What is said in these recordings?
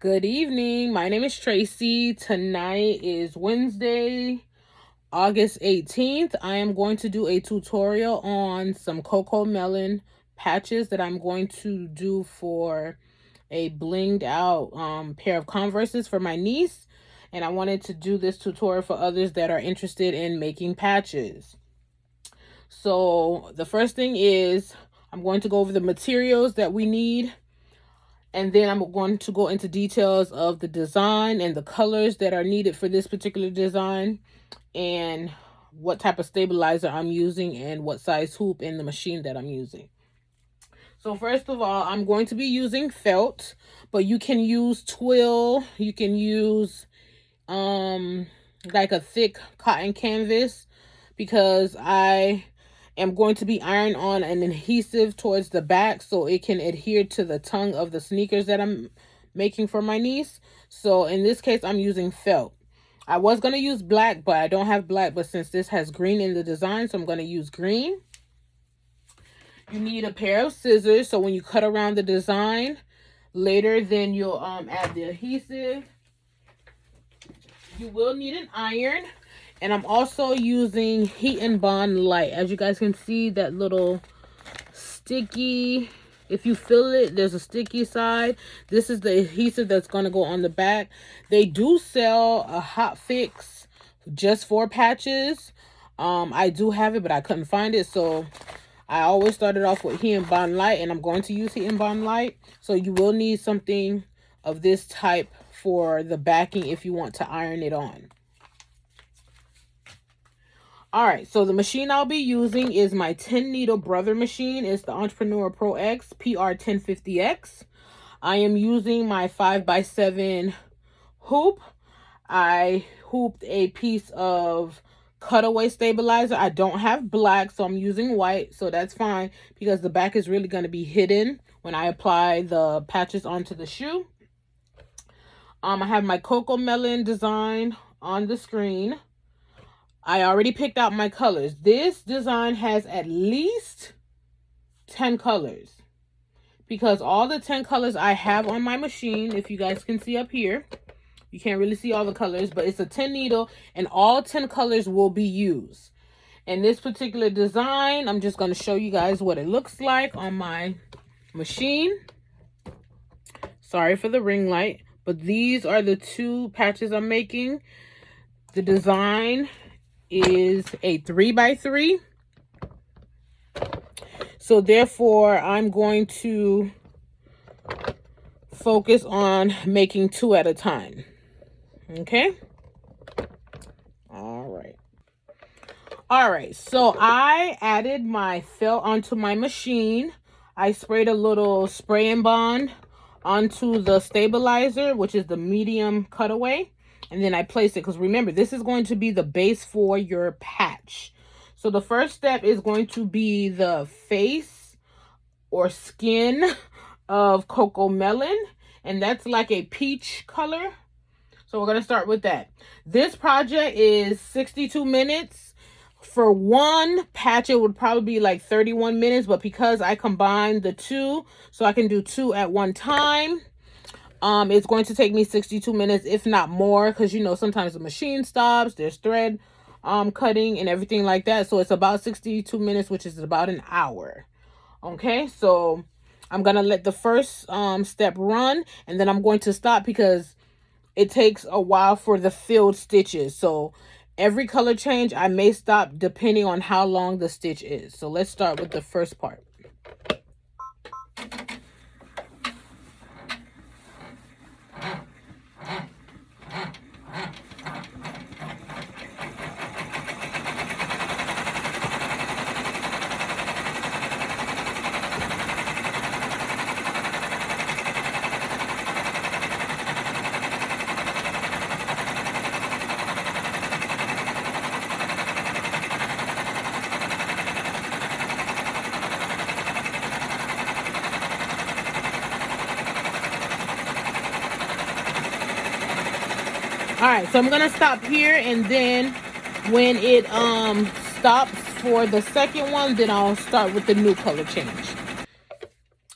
Good evening. My name is Tracy. Tonight is Wednesday, August 18th. I am going to do a tutorial on some cocoa melon patches that I'm going to do for a blinged out pair of Converses for my niece. And I wanted to do this tutorial for others that are interested in making patches. So the first thing is I'm going to go over the materials that we need. And then I'm going to go into details of the design and the colors that are needed for this particular design and what type of stabilizer I'm using and what size hoop in the machine that I'm using. So first of all, I'm going to be using felt, but you can use twill, you can use like a thick cotton canvas, because I am going to be ironing on an adhesive towards the back so it can adhere to the tongue of the sneakers that I'm making for my niece. So in this case, I'm using felt. I was going to use black, but I don't have black, but since this has green in the design, so I'm going to use green. You need a pair of scissors, so when you cut around the design later, then you'll add the adhesive. You will need an iron. And I'm also using Heat and Bond Light. As you guys can see, that little sticky, if you feel it, there's a sticky side. This is the adhesive that's going to go on the back. They do sell a hot fix just for patches. I do have it, but I couldn't find it. So I always started off with Heat and Bond Light, and I'm going to use Heat and Bond Light. So you will need something of this type for the backing if you want to iron it on. All right, so the machine I'll be using is my 10 needle brother machine. It's the Entrepreneur Pro X PR1050X. I am using my 5x7 hoop. I hooped a piece of cutaway stabilizer. I don't have black, so I'm using white, so that's fine because the back is really going to be hidden when I apply the patches onto the shoe. I have my cocoa melon design on the screen. I already picked out my colors. This design has at least 10 colors because all the 10 colors I have on my machine, if you guys can see up here, you can't really see all the colors, but it's a 10 needle and all 10 colors will be used. In this particular design, I'm just going to show you guys what it looks like on my machine. Sorry for the ring light, but these are the two patches I'm making. The design is a 3x3, so therefore I'm going to focus on making two at a time. Okay, all right, so I added my felt onto my machine. I sprayed a little spray and bond onto the stabilizer, which is the medium cutaway. And then I place it, because remember, this is going to be the base for your patch. So the first step is going to be the face or skin of cocoa melon. And that's like a peach color. So we're going to start with that. This project is 62 minutes. For one patch, it would probably be like 31 minutes. But because I combined the two, so I can do two at one time, it's going to take me 62 minutes, if not more, because you know sometimes the machine stops, there's thread cutting and everything like that. So it's about 62 minutes, which is about an hour. Okay, so I'm gonna let the first step run, and then I'm going to stop because it takes a while for the filled stitches. So every color change I may stop depending on how long the stitch is. So let's start with the first part. All right, so I'm gonna stop here, and then when it stops for the second one, then I'll start with the new color change.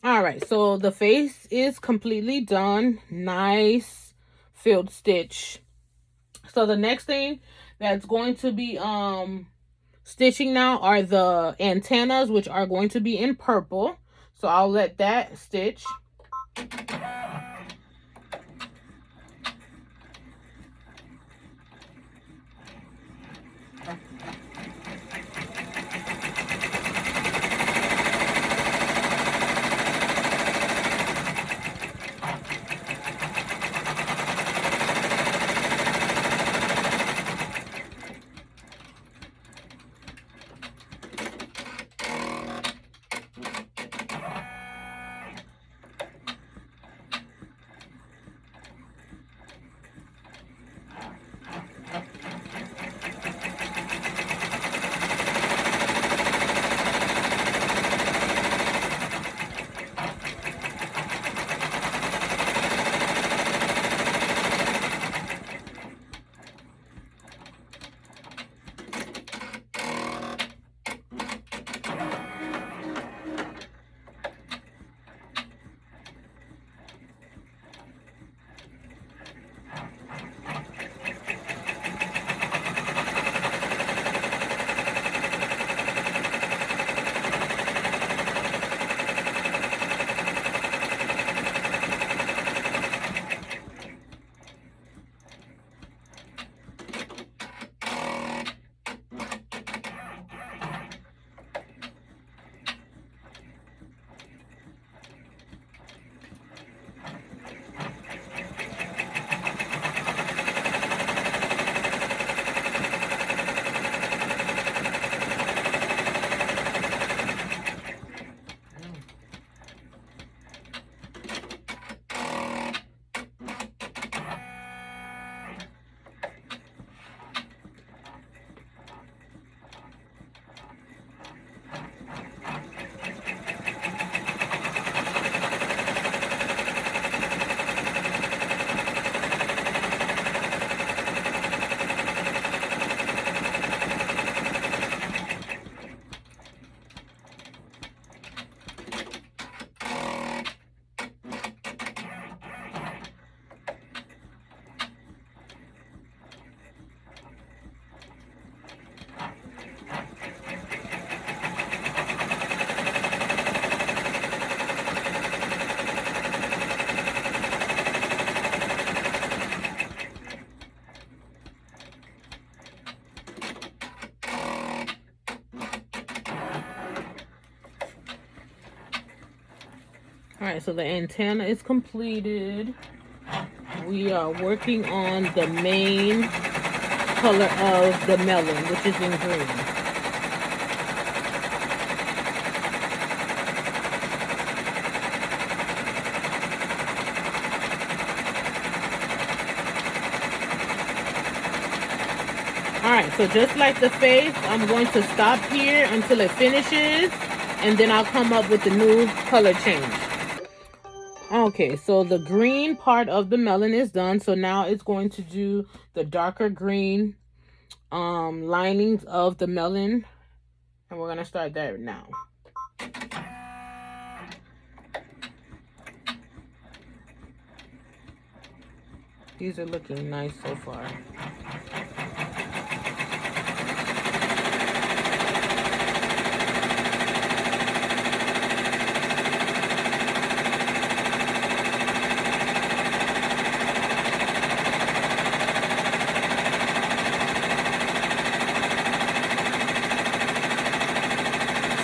All right, so the face is completely done. Nice filled stitch. So the next thing that's going to be stitching now are the antennas, which are going to be in purple. So I'll let that stitch. All right, so the antenna is completed. We are working on the main color of the melon, which is in green. All right, so just like the face, I'm going to stop here until it finishes, and then I'll come up with the new color change. Okay, so the green part of the melon is done. So now it's going to do the darker green linings of the melon. And we're going to start that now. These are looking nice so far.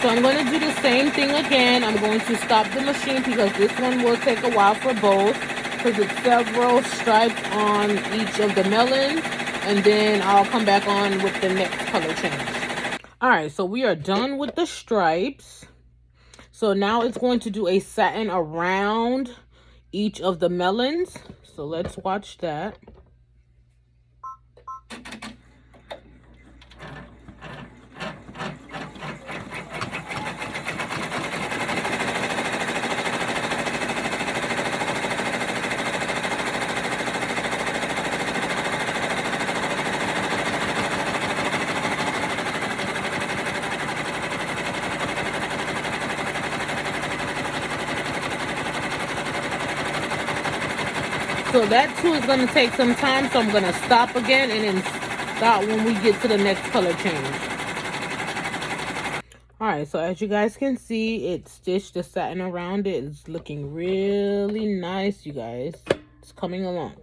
So I'm going to do the same thing again. I'm going to stop the machine because this one will take a while for both, because it's several stripes on each of the melons, and then I'll come back on with the next color change. All right, so we are done with the stripes. So now it's going to do a satin around each of the melons. So let's watch that. so that too is going to take some time, so I'm going to stop again and then start when we get to the next color change. All right, so as you guys can see, it stitched the satin around it. It's looking really nice, you guys. It's coming along.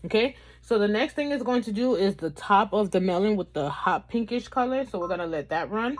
Okay, so the next thing it's going to do is the top of the melon with the hot pinkish color. So we're going to let that run.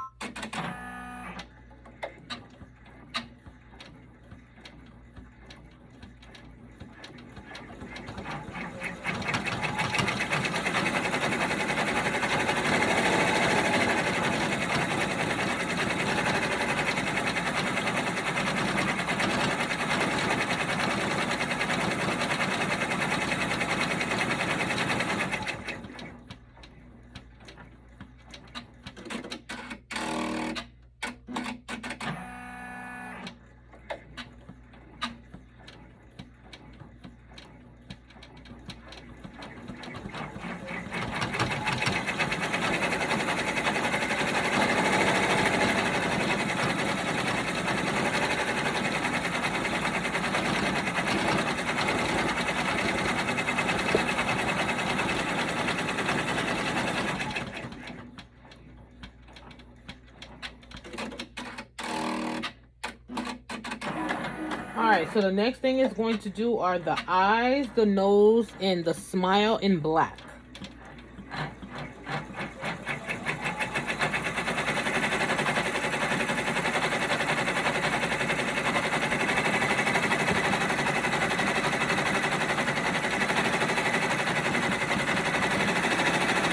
Alright, so the next thing it's going to do are the eyes, the nose, and the smile in black.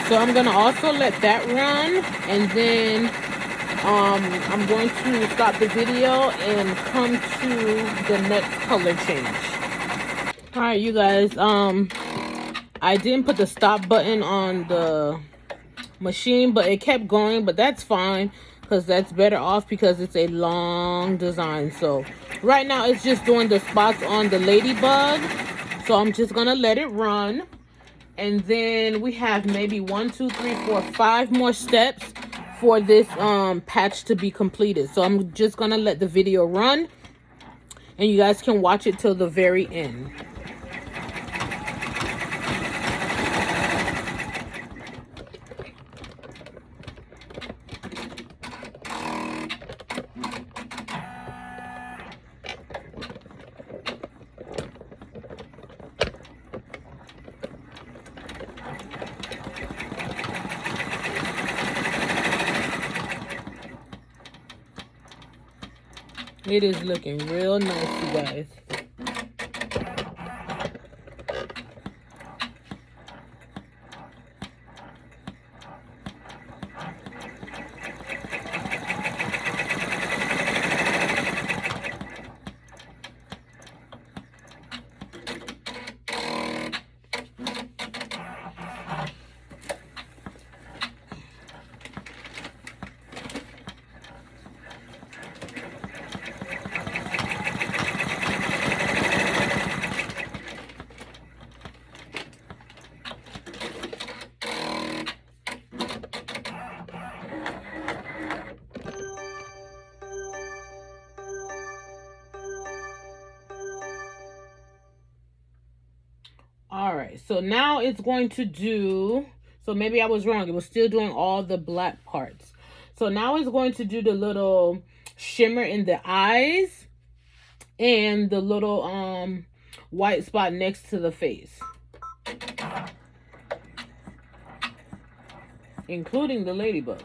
So I'm going to also let that run, and then I'm going to stop the video and come to the next color change. All right, you guys, I didn't put the stop button on the machine, but it kept going, but that's fine because that's better off because it's a long design. So right now it's just doing the spots on the ladybug. So I'm just gonna let it run. And then we have maybe 1, 2, 3, 4, 5 more steps for this patch to be completed. So I'm just gonna let the video run and you guys can watch it till the very end. It is looking real nice, you guys. All right, so now it's going to do, so maybe I was wrong. It was still doing all the black parts. So now it's going to do the little shimmer in the eyes and the little white spot next to the face, including the ladybug.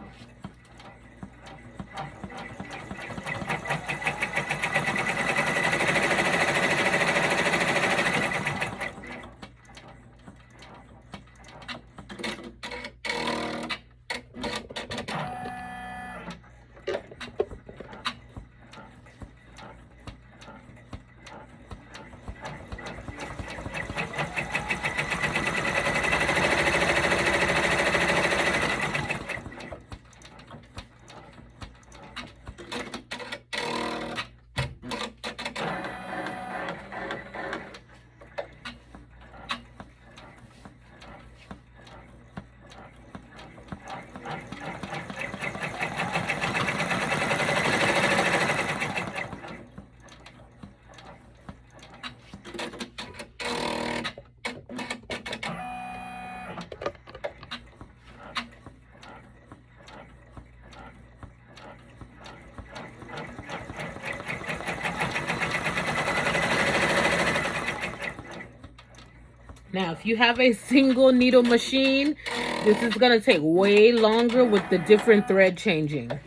Now, if you have a single needle machine, this is going to take way longer with the different thread changing.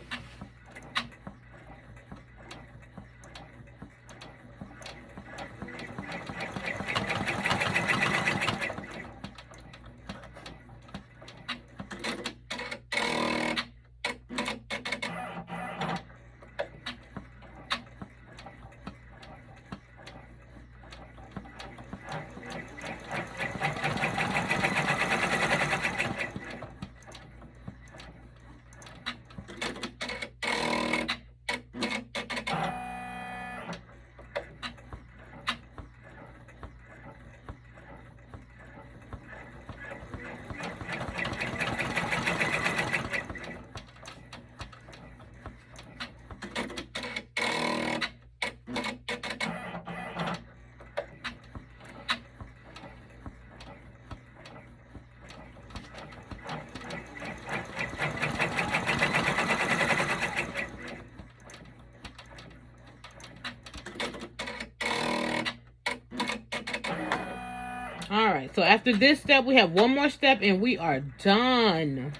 All right, so after this step, we have one more step and we are done.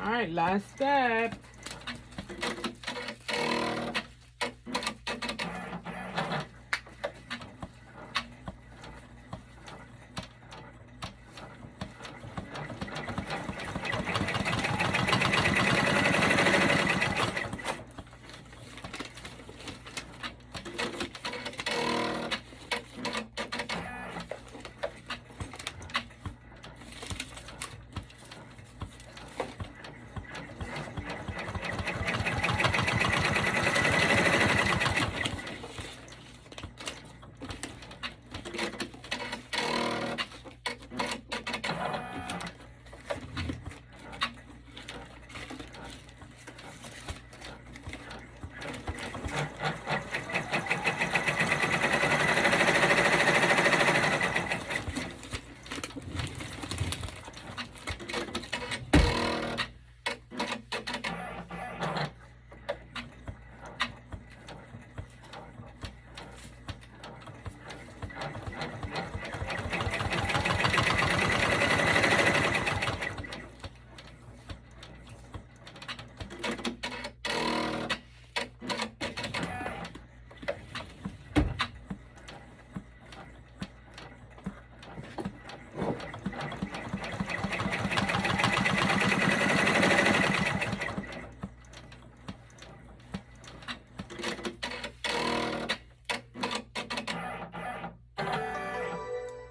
All right, last step.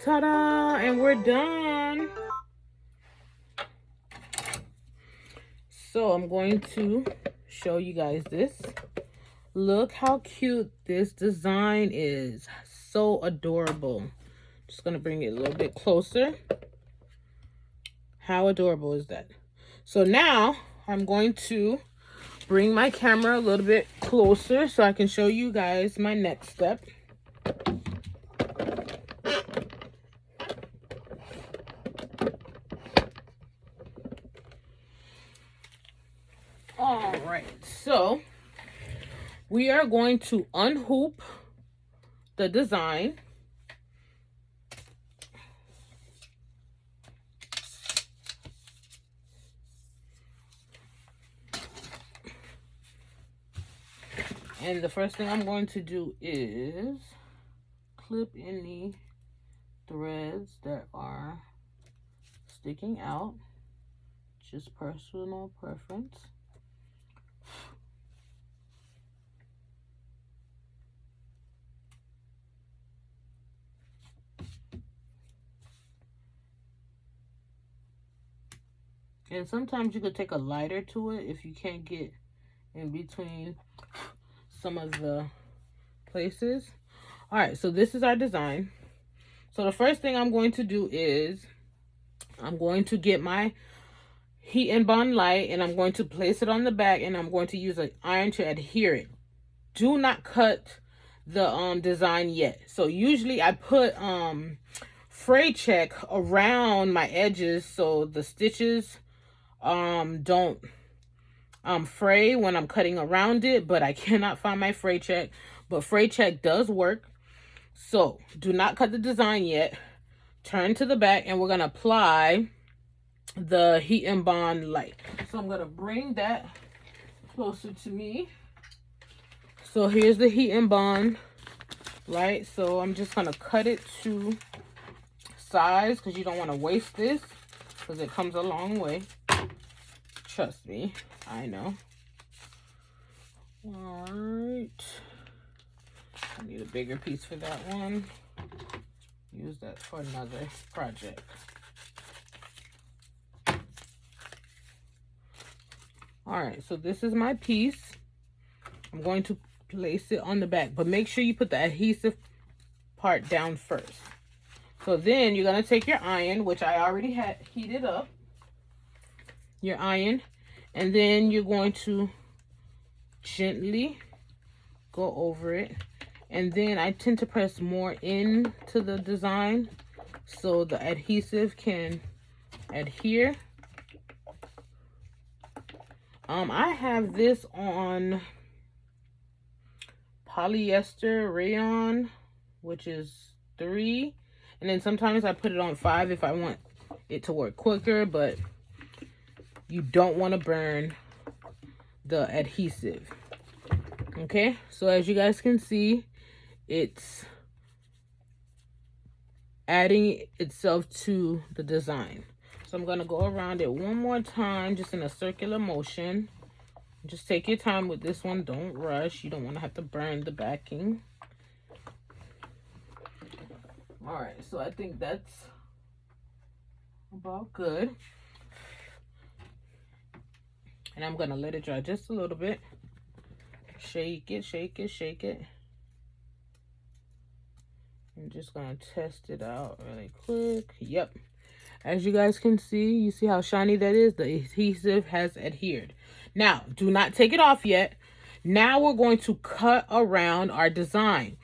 Ta-da! And we're done. So I'm going to show you guys this. Look how cute this design is. So adorable. Just going to bring it a little bit closer. How adorable is that? So now I'm going to bring my camera a little bit closer so I can show you guys my next step. All right, so we are going to unhoop the design. And the first thing I'm going to do is clip any threads that are sticking out. Just personal preference. And sometimes you could take a lighter to it if you can't get in between some of the places. All right, so this is our design. So the first thing I'm going to do is I'm going to get my heat and bond light, and I'm going to place it on the back, and I'm going to use an iron to adhere it. Do not cut the design yet. So usually I put fray check around my edges so the stitches don't fray when I'm cutting around it, but I cannot find my fray check. But fray check does work. So do not cut the design yet. Turn to the back, and we're going to apply the heat and bond light. So I'm going to bring that closer to me. So here's the heat and bond light. So I'm just going to cut it to size because you don't want to waste this because it comes a long way. Trust me, I know. All right. I need a bigger piece for that one. Use that for another project. All right, so this is my piece. I'm going to place it on the back, but make sure you put the adhesive part down first. So then you're going to take your iron, which I already had heated up, your iron, and then you're going to gently go over it. And then I tend to press more into the design so the adhesive can adhere. I have this on polyester rayon, which is 3. And then sometimes I put it on 5 if I want it to work quicker, but you don't want to burn the adhesive. Okay, so as you guys can see, it's adding itself to the design. So I'm going to go around it one more time, just in a circular motion. Just take your time with this one. Don't rush. You don't want to have to burn the backing. All right, so I think that's about good. And I'm going to let it dry just a little bit. Shake it, shake it, shake it. I'm just going to test it out really quick. Yep. As you guys can see, you see how shiny that is? The adhesive has adhered. Now, do not take it off yet. Now we're going to cut around our design.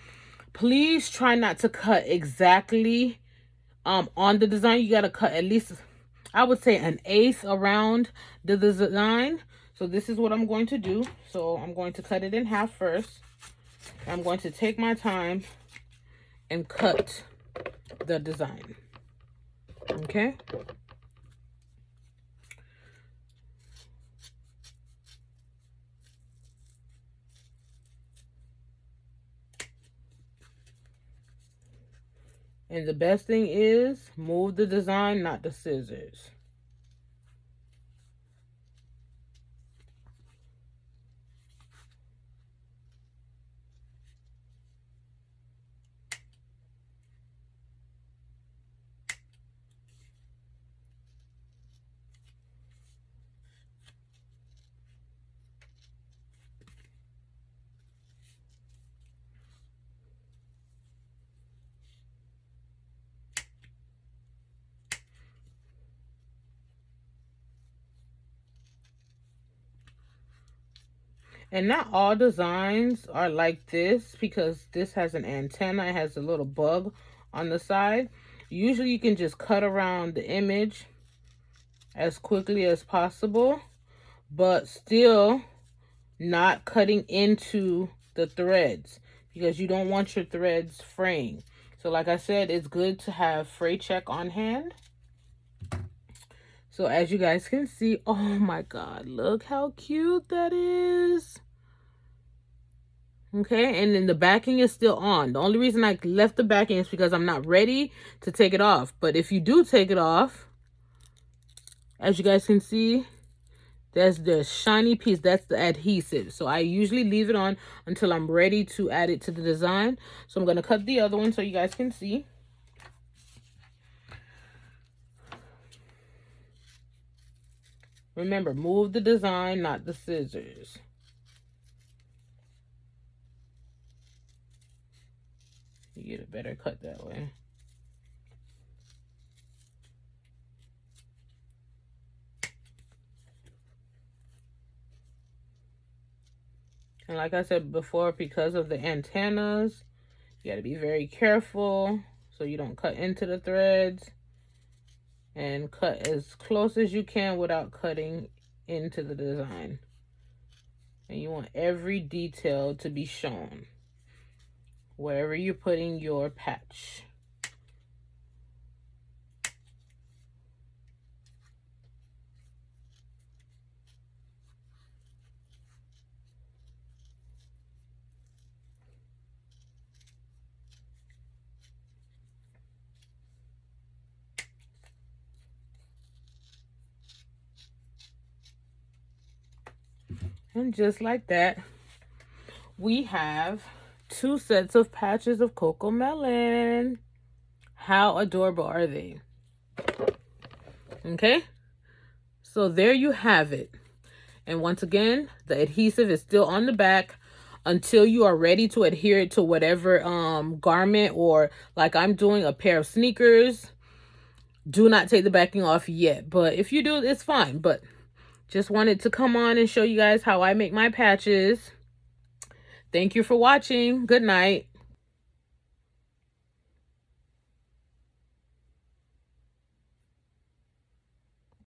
Please try not to cut exactly on the design. You got to cut at least, I would say, 1/8 around the design. So this is what I'm going to do. So I'm going to cut it in half first. I'm going to take my time and cut the design. Okay. And the best thing is move the design, not the scissors. And not all designs are like this, because this has an antenna, it has a little bug on the side. Usually you can just cut around the image as quickly as possible, but still not cutting into the threads, because you don't want your threads fraying. So like I said, it's good to have fray check on hand. So as you guys can see, oh my God, look how cute that is. Okay, and then the backing is still on. The only reason I left the backing is because I'm not ready to take it off. But if you do take it off, as you guys can see, that's the shiny piece. That's the adhesive. So I usually leave it on until I'm ready to add it to the design. So I'm going to cut the other one so you guys can see. Remember, move the design, not the scissors. You get a better cut that way. And like I said before, because of the antennas, you got to be very careful so you don't cut into the threads. And cut as close as you can without cutting into the design. And you want every detail to be shown wherever you're putting your patch. And just like that, we have 2 sets of patches of Coco Melon. How adorable are they? Okay, so there you have it. And once again, the adhesive is still on the back until you are ready to adhere it to whatever garment, or like I'm doing a pair of sneakers. Do not take the backing off yet, but if you do, it's fine. But just wanted to come on and show you guys how I make my patches. Thank you for watching. Good night.